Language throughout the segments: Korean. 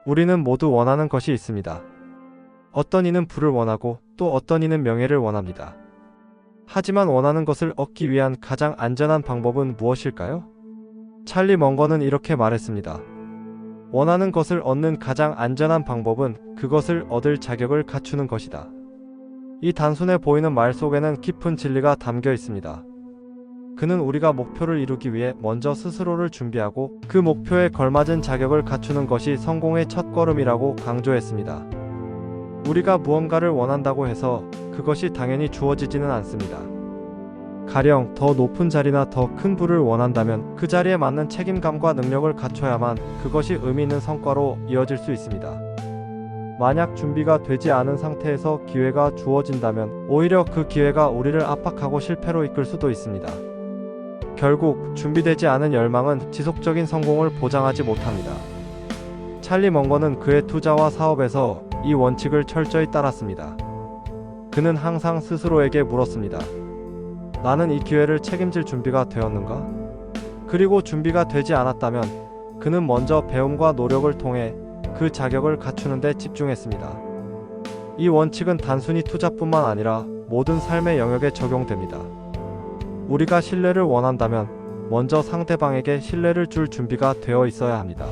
우리는 모두 원하는 것이 있습니다. 어떤 이는 부를 원하고 또 어떤 이는 명예를 원합니다. 하지만 원하는 것을 얻기 위한 가장 안전한 방법은 무엇일까요? 찰리 멍거는 이렇게 말했습니다. 원하는 것을 얻는 가장 안전한 방법은 그것을 얻을 자격을 갖추는 것이다. 이 단순해 보이는 말 속에는 깊은 진리가 담겨 있습니다. 그는 우리가 목표를 이루기 위해 먼저 스스로를 준비하고 그 목표에 걸맞은 자격을 갖추는 것이 성공의 첫걸음이라고 강조했습니다. 우리가 무언가를 원한다고 해서 그것이 당연히 주어지지는 않습니다. 가령 더 높은 자리나 더 큰 부를 원한다면 그 자리에 맞는 책임감과 능력을 갖춰야만 그것이 의미 있는 성과로 이어질 수 있습니다. 만약 준비가 되지 않은 상태에서 기회가 주어진다면 오히려 그 기회가 우리를 압박하고 실패로 이끌 수도 있습니다. 결국 준비되지 않은 열망은 지속적인 성공을 보장하지 못합니다. 찰리 멍거는 그의 투자와 사업에서 이 원칙을 철저히 따랐습니다. 그는 항상 스스로에게 물었습니다. 나는 이 기회를 책임질 준비가 되었는가? 그리고 준비가 되지 않았다면 그는 먼저 배움과 노력을 통해 그 자격을 갖추는 데 집중했습니다. 이 원칙은 단순히 투자뿐만 아니라 모든 삶의 영역에 적용됩니다. 우리가 신뢰를 원한다면 먼저 상대방에게 신뢰를 줄 준비가 되어 있어야 합니다.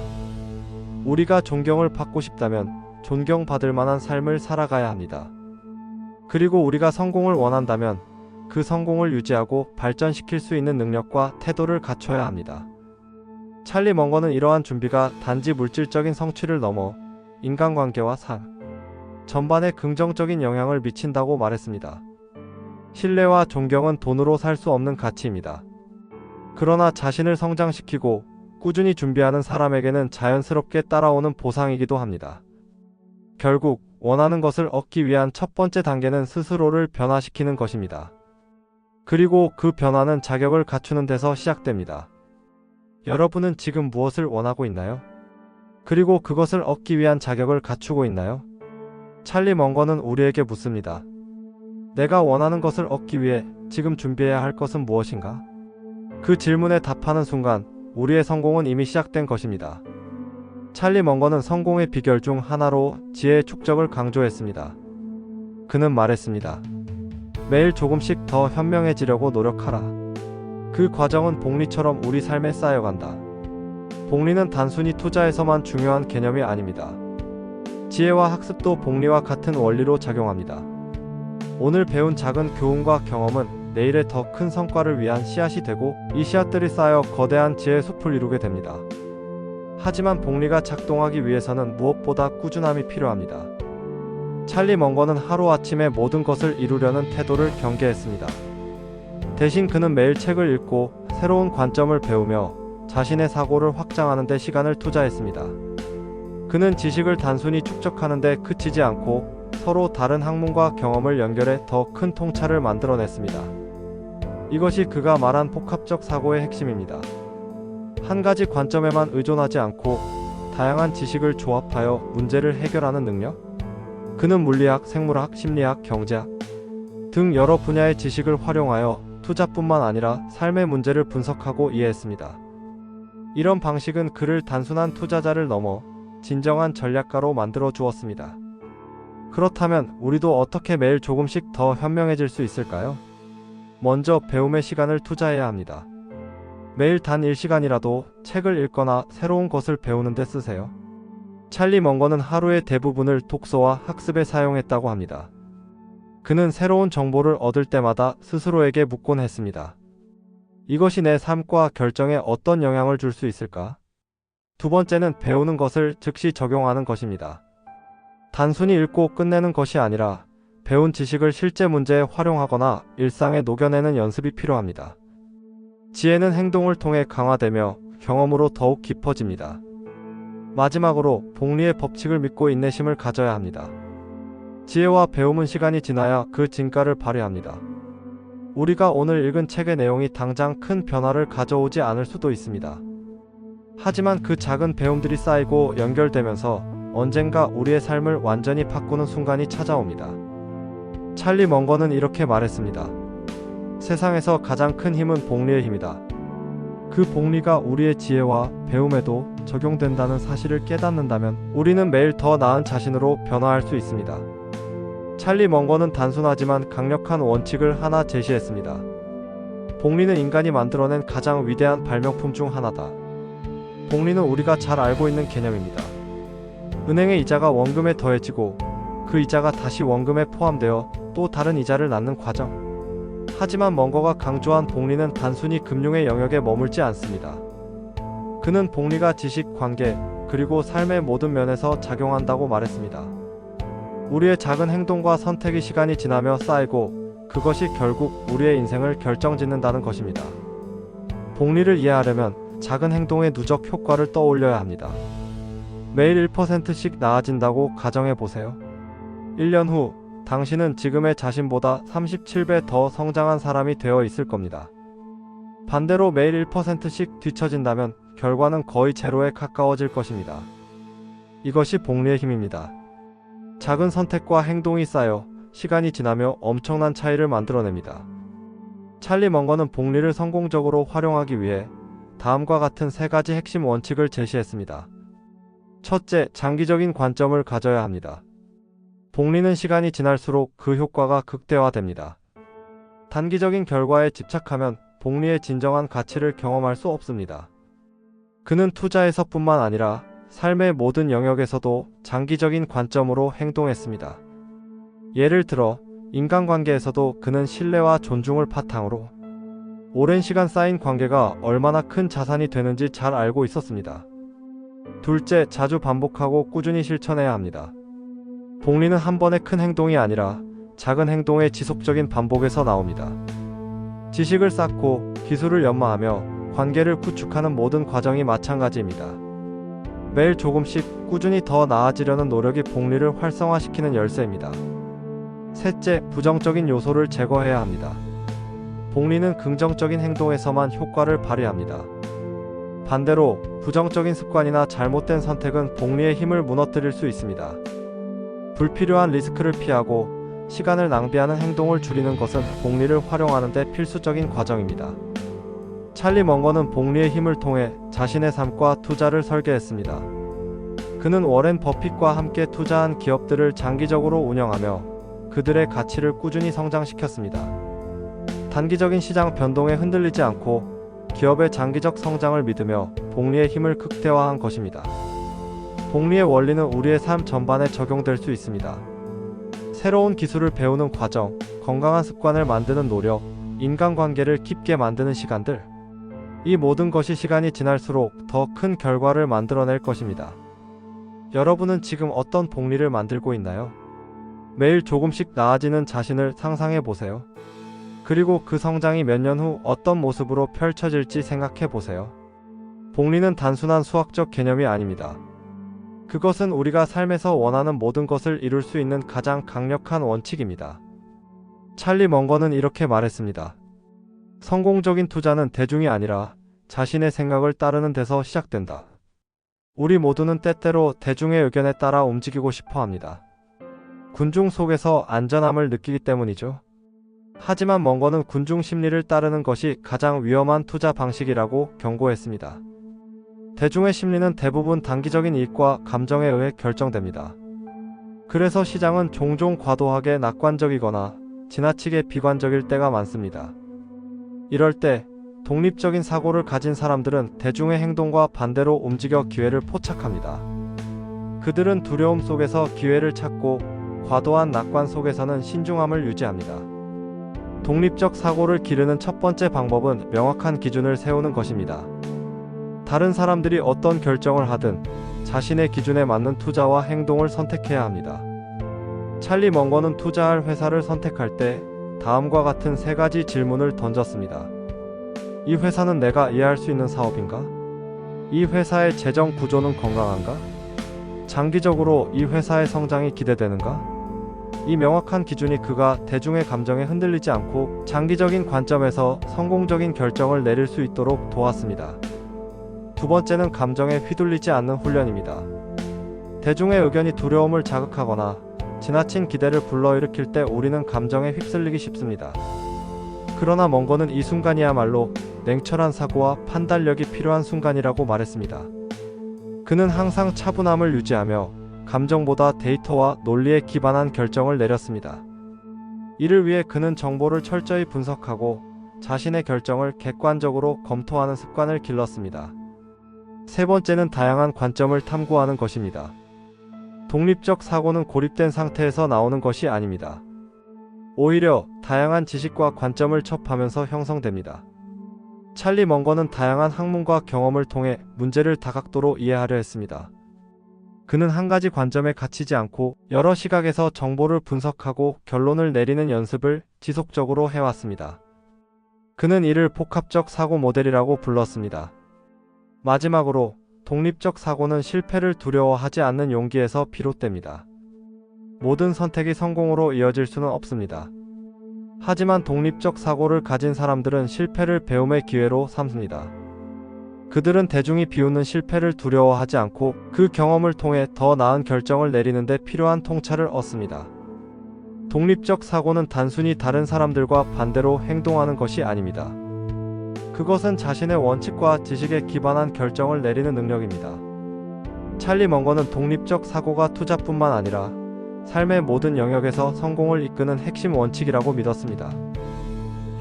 우리가 존경을 받고 싶다면 존경받을 만한 삶을 살아가야 합니다. 그리고 우리가 성공을 원한다면 그 성공을 유지하고 발전시킬 수 있는 능력과 태도를 갖춰야 합니다. 찰리 멍거는 이러한 준비가 단지 물질적인 성취를 넘어 인간관계와 삶 전반에 긍정적인 영향을 미친다고 말했습니다. 신뢰와 존경은 돈으로 살 수 없는 가치입니다. 그러나 자신을 성장시키고 꾸준히 준비하는 사람에게는 자연스럽게 따라오는 보상이기도 합니다. 결국 원하는 것을 얻기 위한 첫 번째 단계는 스스로를 변화시키는 것입니다. 그리고 그 변화는 자격을 갖추는 데서 시작됩니다. 여러분은 지금 무엇을 원하고 있나요? 그리고 그것을 얻기 위한 자격을 갖추고 있나요? 찰리 멍거는 우리에게 묻습니다. 내가 원하는 것을 얻기 위해 지금 준비해야 할 것은 무엇인가? 그 질문에 답하는 순간 우리의 성공은 이미 시작된 것입니다. 찰리 멍거는 성공의 비결 중 하나로 지혜의 축적을 강조했습니다. 그는 말했습니다. 매일 조금씩 더 현명해지려고 노력하라. 그 과정은 복리처럼 우리 삶에 쌓여간다. 복리는 단순히 투자에서만 중요한 개념이 아닙니다. 지혜와 학습도 복리와 같은 원리로 작용합니다. 오늘 배운 작은 교훈과 경험은 내일의 더 큰 성과를 위한 씨앗이 되고 이 씨앗들이 쌓여 거대한 지혜의 숲을 이루게 됩니다. 하지만 복리가 작동하기 위해서는 무엇보다 꾸준함이 필요합니다. 찰리 멍거는 하루아침에 모든 것을 이루려는 태도를 경계했습니다. 대신 그는 매일 책을 읽고 새로운 관점을 배우며 자신의 사고를 확장하는 데 시간을 투자했습니다. 그는 지식을 단순히 축적하는 데 그치지 않고 서로 다른 학문과 경험을 연결해 더 큰 통찰을 만들어냈습니다. 이것이 그가 말한 복합적 사고의 핵심입니다. 한 가지 관점에만 의존하지 않고 다양한 지식을 조합하여 문제를 해결하는 능력? 그는 물리학, 생물학, 심리학, 경제학 등 여러 분야의 지식을 활용하여 투자뿐만 아니라 삶의 문제를 분석하고 이해했습니다. 이런 방식은 그를 단순한 투자자를 넘어 진정한 전략가로 만들어 주었습니다. 그렇다면 우리도 어떻게 매일 조금씩 더 현명해질 수 있을까요? 먼저 배움의 시간을 투자해야 합니다. 매일 단 1시간이라도 책을 읽거나 새로운 것을 배우는 데 쓰세요. 찰리 멍거는 하루의 대부분을 독서와 학습에 사용했다고 합니다. 그는 새로운 정보를 얻을 때마다 스스로에게 묻곤 했습니다. 이것이 내 삶과 결정에 어떤 영향을 줄 수 있을까? 두 번째는 배우는 것을 즉시 적용하는 것입니다. 단순히 읽고 끝내는 것이 아니라 배운 지식을 실제 문제에 활용하거나 일상에 녹여내는 연습이 필요합니다. 지혜는 행동을 통해 강화되며 경험으로 더욱 깊어집니다. 마지막으로 복리의 법칙을 믿고 인내심을 가져야 합니다. 지혜와 배움은 시간이 지나야 그 진가를 발휘합니다. 우리가 오늘 읽은 책의 내용이 당장 큰 변화를 가져오지 않을 수도 있습니다. 하지만 그 작은 배움들이 쌓이고 연결되면서 언젠가 우리의 삶을 완전히 바꾸는 순간이 찾아옵니다. 찰리 멍거는 이렇게 말했습니다. 세상에서 가장 큰 힘은 복리의 힘이다. 그 복리가 우리의 지혜와 배움에도 적용된다는 사실을 깨닫는다면 우리는 매일 더 나은 자신으로 변화할 수 있습니다. 찰리 먼거는 단순하지만 강력한 원칙을 하나 제시했습니다. 복리는 인간이 만들어낸 가장 위대한 발명품 중 하나다. 복리는 우리가 잘 알고 있는 개념입니다. 은행의 이자가 원금에 더해지고 그 이자가 다시 원금에 포함되어 또 다른 이자를 낳는 과정. 하지만 먼거가 강조한 복리는 단순히 금융의 영역에 머물지 않습니다. 그는 복리가 지식, 관계, 그리고 삶의 모든 면에서 작용한다고 말했습니다. 우리의 작은 행동과 선택이 시간이 지나며 쌓이고 그것이 결국 우리의 인생을 결정짓는다는 것입니다. 복리를 이해하려면 작은 행동의 누적 효과를 떠올려야 합니다. 매일 1%씩 나아진다고 가정해 보세요. 1년 후 당신은 지금의 자신보다 37배 더 성장한 사람이 되어 있을 겁니다. 반대로 매일 1%씩 뒤처진다면 결과는 거의 제로에 가까워질 것입니다. 이것이 복리의 힘입니다. 작은 선택과 행동이 쌓여 시간이 지나며 엄청난 차이를 만들어냅니다. 찰리 먼거는 복리를 성공적으로 활용하기 위해 다음과 같은 세 가지 핵심 원칙을 제시했습니다. 첫째, 장기적인 관점을 가져야 합니다. 복리는 시간이 지날수록 그 효과가 극대화됩니다. 단기적인 결과에 집착하면 복리의 진정한 가치를 경험할 수 없습니다. 그는 투자에서뿐만 아니라 삶의 모든 영역에서도 장기적인 관점으로 행동했습니다. 예를 들어 인간관계에서도 그는 신뢰와 존중을 바탕으로 오랜 시간 쌓인 관계가 얼마나 큰 자산이 되는지 잘 알고 있었습니다. 둘째, 자주 반복하고 꾸준히 실천해야 합니다. 복리는 한 번의 큰 행동이 아니라 작은 행동의 지속적인 반복에서 나옵니다. 지식을 쌓고 기술을 연마하며 관계를 구축하는 모든 과정이 마찬가지입니다. 매일 조금씩 꾸준히 더 나아지려는 노력이 복리를 활성화시키는 열쇠입니다. 셋째, 부정적인 요소를 제거해야 합니다. 복리는 긍정적인 행동에서만 효과를 발휘합니다. 반대로 부정적인 습관이나 잘못된 선택은 복리의 힘을 무너뜨릴 수 있습니다. 불필요한 리스크를 피하고 시간을 낭비하는 행동을 줄이는 것은 복리를 활용하는 데 필수적인 과정입니다. 찰리 먼거는 복리의 힘을 통해 자신의 삶과 투자를 설계했습니다. 그는 워렌 버핏과 함께 투자한 기업들을 장기적으로 운영하며 그들의 가치를 꾸준히 성장시켰습니다. 단기적인 시장 변동에 흔들리지 않고 기업의 장기적 성장을 믿으며 복리의 힘을 극대화한 것입니다. 복리의 원리는 우리의 삶 전반에 적용될 수 있습니다. 새로운 기술을 배우는 과정, 건강한 습관을 만드는 노력, 인간관계를 깊게 만드는 시간들. 이 모든 것이 시간이 지날수록 더 큰 결과를 만들어낼 것입니다. 여러분은 지금 어떤 복리를 만들고 있나요? 매일 조금씩 나아지는 자신을 상상해 보세요. 그리고 그 성장이 몇 년 후 어떤 모습으로 펼쳐질지 생각해 보세요. 복리는 단순한 수학적 개념이 아닙니다. 그것은 우리가 삶에서 원하는 모든 것을 이룰 수 있는 가장 강력한 원칙입니다. 찰리 먼거는 이렇게 말했습니다. 성공적인 투자는 대중이 아니라 자신의 생각을 따르는 데서 시작된다. 우리 모두는 때때로 대중의 의견에 따라 움직이고 싶어 합니다. 군중 속에서 안전함을 느끼기 때문이죠. 하지만 먼거는 군중 심리를 따르는 것이 가장 위험한 투자 방식이라고 경고했습니다. 대중의 심리는 대부분 단기적인 이익과 감정에 의해 결정됩니다. 그래서 시장은 종종 과도하게 낙관적이거나 지나치게 비관적일 때가 많습니다. 이럴 때 독립적인 사고를 가진 사람들은 대중의 행동과 반대로 움직여 기회를 포착합니다. 그들은 두려움 속에서 기회를 찾고 과도한 낙관 속에서는 신중함을 유지합니다. 독립적 사고를 기르는 첫 번째 방법은 명확한 기준을 세우는 것입니다. 다른 사람들이 어떤 결정을 하든 자신의 기준에 맞는 투자와 행동을 선택해야 합니다. 찰리 먼거는 투자할 회사를 선택할 때 다음과 같은 세 가지 질문을 던졌습니다. 이 회사는 내가 이해할 수 있는 사업인가? 이 회사의 재정 구조는 건강한가? 장기적으로 이 회사의 성장이 기대되는가? 이 명확한 기준이 그가 대중의 감정에 흔들리지 않고 장기적인 관점에서 성공적인 결정을 내릴 수 있도록 도왔습니다. 두 번째는 감정에 휘둘리지 않는 훈련입니다. 대중의 의견이 두려움을 자극하거나 지나친 기대를 불러일으킬 때 우리는 감정에 휩쓸리기 쉽습니다. 그러나 먼거는 이 순간이야말로 냉철한 사고와 판단력이 필요한 순간이라고 말했습니다. 그는 항상 차분함을 유지하며 감정보다 데이터와 논리에 기반한 결정을 내렸습니다. 이를 위해 그는 정보를 철저히 분석하고 자신의 결정을 객관적으로 검토하는 습관을 길렀습니다. 세 번째는 다양한 관점을 탐구하는 것입니다. 독립적 사고는 고립된 상태에서 나오는 것이 아닙니다. 오히려 다양한 지식과 관점을 접하면서 형성됩니다. 찰리 먼거는 다양한 학문과 경험을 통해 문제를 다각도로 이해하려 했습니다. 그는 한 가지 관점에 갇히지 않고 여러 시각에서 정보를 분석하고 결론을 내리는 연습을 지속적으로 해왔습니다. 그는 이를 복합적 사고 모델이라고 불렀습니다. 마지막으로 독립적 사고는 실패를 두려워하지 않는 용기에서 비롯됩니다. 모든 선택이 성공으로 이어질 수는 없습니다. 하지만 독립적 사고를 가진 사람들은 실패를 배움의 기회로 삼습니다. 그들은 대중이 비웃는 실패를 두려워하지 않고 그 경험을 통해 더 나은 결정을 내리는 데 필요한 통찰을 얻습니다. 독립적 사고는 단순히 다른 사람들과 반대로 행동하는 것이 아닙니다. 그것은 자신의 원칙과 지식에 기반한 결정을 내리는 능력입니다. 찰리 먼거는 독립적 사고가 투자뿐만 아니라 삶의 모든 영역에서 성공을 이끄는 핵심 원칙이라고 믿었습니다.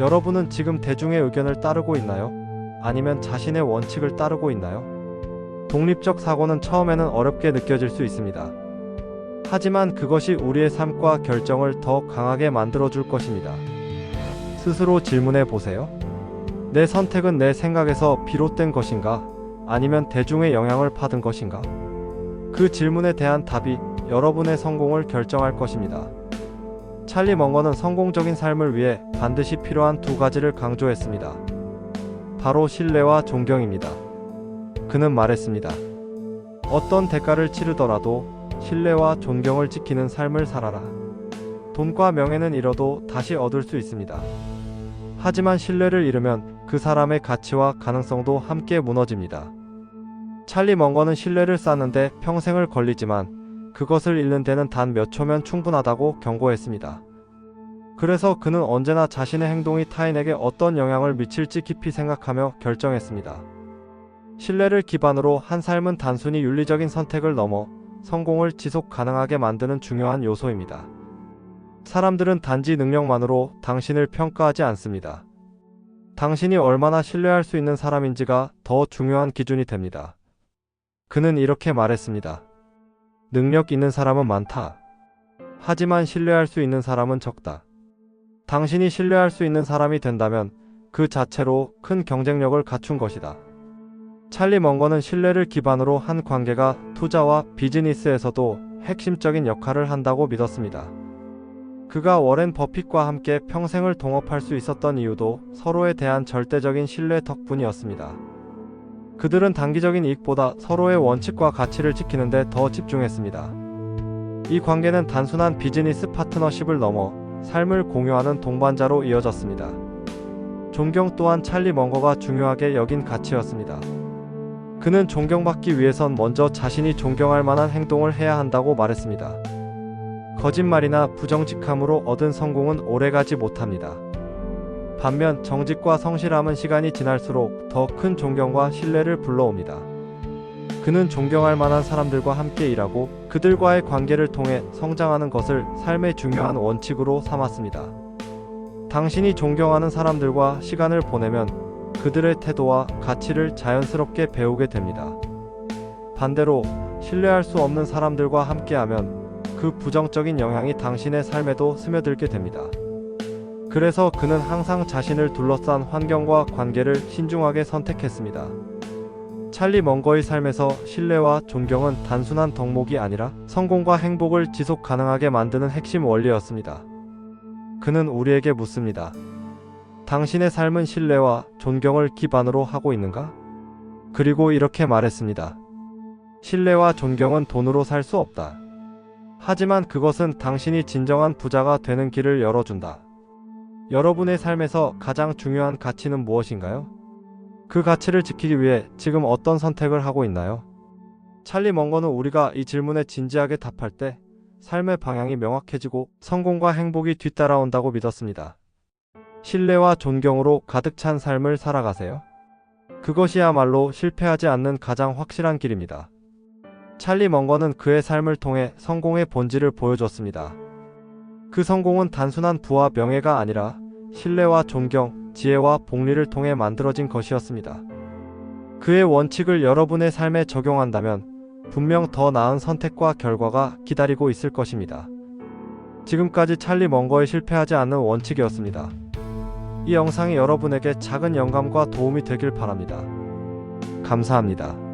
여러분은 지금 대중의 의견을 따르고 있나요? 아니면 자신의 원칙을 따르고 있나요? 독립적 사고는 처음에는 어렵게 느껴질 수 있습니다. 하지만 그것이 우리의 삶과 결정을 더 강하게 만들어줄 것입니다. 스스로 질문해 보세요. 내 선택은 내 생각에서 비롯된 것인가? 아니면 대중의 영향을 받은 것인가? 그 질문에 대한 답이 여러분의 성공을 결정할 것입니다. 찰리 먼거는 성공적인 삶을 위해 반드시 필요한 두 가지를 강조했습니다. 바로 신뢰와 존경입니다. 그는 말했습니다. 어떤 대가를 치르더라도 신뢰와 존경을 지키는 삶을 살아라. 돈과 명예는 잃어도 다시 얻을 수 있습니다. 하지만 신뢰를 잃으면 그 사람의 가치와 가능성도 함께 무너집니다. 찰리 먼거는 신뢰를 쌓는데 평생을 걸리지만 그것을 잃는 데는 단 몇 초면 충분하다고 경고했습니다. 그래서 그는 언제나 자신의 행동이 타인에게 어떤 영향을 미칠지 깊이 생각하며 결정했습니다. 신뢰를 기반으로 한 삶은 단순히 윤리적인 선택을 넘어 성공을 지속 가능하게 만드는 중요한 요소입니다. 사람들은 단지 능력만으로 당신을 평가하지 않습니다. 당신이 얼마나 신뢰할 수 있는 사람인지가 더 중요한 기준이 됩니다. 그는 이렇게 말했습니다. 능력 있는 사람은 많다. 하지만 신뢰할 수 있는 사람은 적다. 당신이 신뢰할 수 있는 사람이 된다면 그 자체로 큰 경쟁력을 갖춘 것이다. 찰리 먼거는 신뢰를 기반으로 한 관계가 투자와 비즈니스에서도 핵심적인 역할을 한다고 믿었습니다. 그가 워렌 버핏과 함께 평생을 동업할 수 있었던 이유도 서로에 대한 절대적인 신뢰 덕분이었습니다. 그들은 단기적인 이익보다 서로의 원칙과 가치를 지키는 데 더 집중했습니다. 이 관계는 단순한 비즈니스 파트너십을 넘어 삶을 공유하는 동반자로 이어졌습니다. 존경 또한 찰리 먼거가 중요하게 여긴 가치였습니다. 그는 존경받기 위해선 먼저 자신이 존경할 만한 행동을 해야 한다고 말했습니다. 거짓말이나 부정직함으로 얻은 성공은 오래가지 못합니다. 반면 정직과 성실함은 시간이 지날수록 더 큰 존경과 신뢰를 불러옵니다. 그는 존경할 만한 사람들과 함께 일하고 그들과의 관계를 통해 성장하는 것을 삶의 중요한 원칙으로 삼았습니다. 당신이 존경하는 사람들과 시간을 보내면 그들의 태도와 가치를 자연스럽게 배우게 됩니다. 반대로 신뢰할 수 없는 사람들과 함께하면 그 부정적인 영향이 당신의 삶에도 스며들게 됩니다. 그래서 그는 항상 자신을 둘러싼 환경과 관계를 신중하게 선택했습니다. 찰리 먼거의 삶에서 신뢰와 존경은 단순한 덕목이 아니라 성공과 행복을 지속 가능하게 만드는 핵심 원리였습니다. 그는 우리에게 묻습니다. 당신의 삶은 신뢰와 존경을 기반으로 하고 있는가? 그리고 이렇게 말했습니다. 신뢰와 존경은 돈으로 살 수 없다. 하지만 그것은 당신이 진정한 부자가 되는 길을 열어준다. 여러분의 삶에서 가장 중요한 가치는 무엇인가요? 그 가치를 지키기 위해 지금 어떤 선택을 하고 있나요? 찰리 먼거는 우리가 이 질문에 진지하게 답할 때 삶의 방향이 명확해지고 성공과 행복이 뒤따라온다고 믿었습니다. 신뢰와 존경으로 가득 찬 삶을 살아가세요. 그것이야말로 실패하지 않는 가장 확실한 길입니다. 찰리 멍거는 그의 삶을 통해 성공의 본질을 보여줬습니다. 그 성공은 단순한 부와 명예가 아니라 신뢰와 존경, 지혜와 복리를 통해 만들어진 것이었습니다. 그의 원칙을 여러분의 삶에 적용한다면 분명 더 나은 선택과 결과가 기다리고 있을 것입니다. 지금까지 찰리 멍거의 실패하지 않는 원칙이었습니다. 이 영상이 여러분에게 작은 영감과 도움이 되길 바랍니다. 감사합니다.